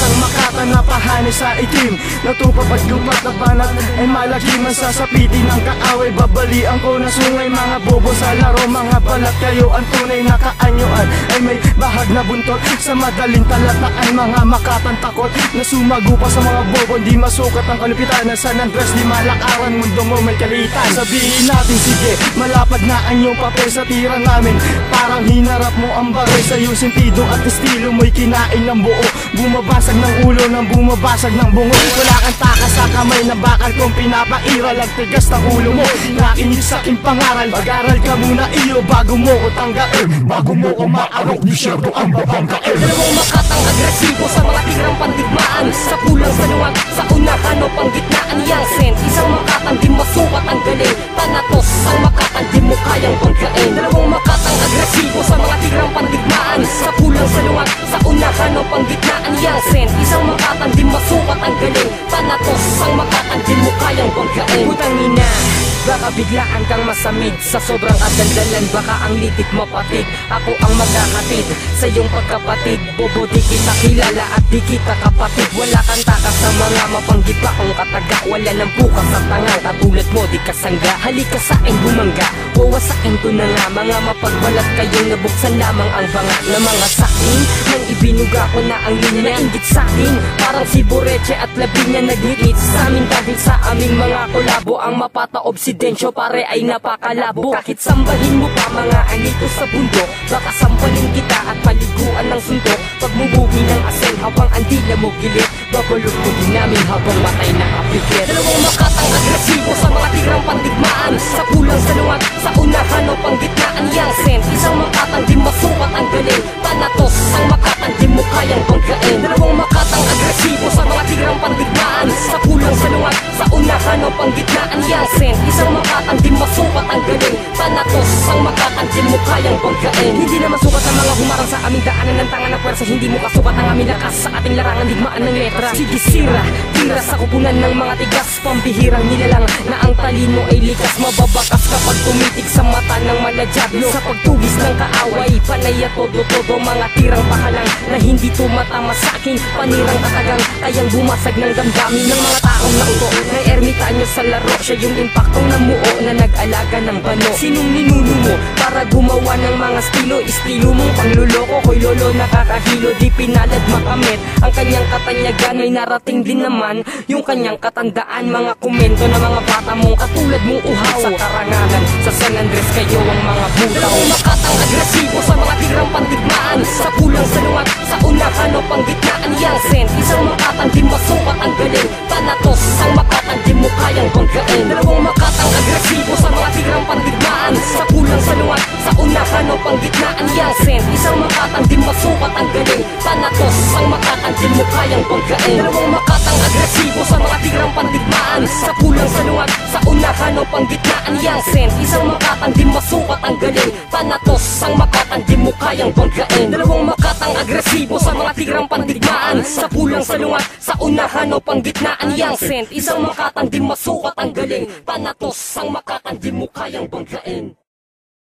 ang makata na pahani sa itim. Natupapad-lupat na banat ay malaki man sasapitin ng kaaway. Babalian ko na sungay mga bobo sa laro. Mga balat kayo ang tunay na kaanyuan ay may bahag na buntot sa madaling talataan. Mga makatang takot na sumago pa sa mga bobo. Di masukat ang kalupitan na San Andres, di malakaran, mundo mo may kalitan. Sabihin natin sige, malapad na ang iyong papel sa tira namin. Parang hinarap mo ang bagay sa iyong sentido at estilo mo'y kinain ng buo. Bumabasag ng ulo ng bumabasag ng bungo. Wala kang takas sa kamay na bakal kung pinapairal. Ang tigas ng ulo mo, nakinig sa aking pangaral. Mag-aral ka muna iyo bago mo ko tanggain. Bago mo ko maarok, di syerto ang babanggain. Dalawang makatang agresibo sa mga tirang pandigmaan. Sa pulang sa luwag, sa unahan o panggitnaan. Yangsen, isang makatang di masukat ang galing. Tanatos, ang makatang di mo kayang banggain. Dalawang makatang agresibo sa mga tirang pandigmaan. Sa pulang sa luwag, sa unahan o panggitnaan. Yangsen, isang makatang di masukat ang galing. Tanatos, ang makatang di mo kayang banggain. Putang ina, baka biglaan kang masamid sa sobrang adaldalan. Baka ang litik mapatig, ako ang magkakatid sa iyong pagkapatid. Bobo di kita kilala at di kita kapatid. Wala kang takas sa mga mapanggiba kung kataga. Wala nang bukas sa tanga, katulad mo di kasangga. Halika sa akin bumangga, wawasakin ko na nga. Mga mapagbalat kayong nabuksan lamang ang banga na mga sakin. Nang ibinuga ko na ang linya, nainggit sa'kin. Parang si Boreche at Labinya nagngit sa amin. Dahil sa aming mga kolabo ang mapata-obsidensyo pare ay napakalabo. Kahit sambahin mo pa mga anito sa bundok, baka sampalin kita at paliguan ng suntok. Pagmumuhi ng asen habang andila mo gilit, babalot mo din namin habang matay na kapikit. Dalawang makatang agresibo sa mga tirang pandigmaan. Sa pulang sa luwag, sa unahan o panggitnaan. Yangsen, isang makatang di masukat ang galing. Tanatos, ang makatang di mo kayang banggain. Dalawang makatang agresibo sa mga tirang pandigmaan. Sa pulang sa luwag, sa unahan o panggitnaan. Yangsen, isang makatang di masukat ang galing. Tanatos, ang makatang di mo kayang banggain. Hindi na masukat ang mga humarang sa aming daanan ng tanga na pwersa. Hindi mo kasukat ang aming lakas sa ating larangan digmaan ng letra. Sige sira, tira sa kupunan ng mga tigas. Pambihirang nilalang na ang talino ay likas. Mababakas kapag tumitig sa mata ng maladyablo. Sa pagtugis ng kaaway, panay at todo-todo. Mga tirang pahalang na hindi tumatama sa akin. Panirang katagang kayang bumasag ng damdamin ng mga taong nauto. Ng ermitanyo sa laro, siya yung impaktong namuo na nag-alaga ng bano. Sinong ninuno mo para gumawa ng mga estilo? Estilo mong pangluloko, ko'y lolo nakakahilo. Di pinalad makamit ang kanyang katanyagan. May narating din naman yung kanyang katandaan. Mga komento na mga bata mong katulad mong uhaw. Sa karangalan, sa San Andres kayo ang mga butaw. Dalawang makatang agresibo sa mga tirang pandigmaan. Sa pulang sa luwag, sa unahan o panggitnaan. Yangsen, isang makatang di masukat ang galing. Tanatos, ang makatang di mo kayang banggain. Dalawang makatang agresibo sa mga tirang pandigmaan. Sa pulang sa luwag, sa unahan o panggitnaan. Yangsen, isang makatang di masukat ang galing. Tanatos, ang makatang di mo kayang banggain. Dalawang makatang agresibo sa mga tirang pandigmaan. Sa pulang sa luwag, sa unahan o panggitnaan. Yangsen, isang makatang di masukat ang galing. Tanatos, ang makatang di mo kayang banggain. Dalawang makatang agresibo sa mga tirang pandigmaan. Sa pulang sa luwag, sa unahan o panggitnaan. Yangsen, isang makatang di masukat ang galing. Tanatos, ang makatang di mo kayang banggain.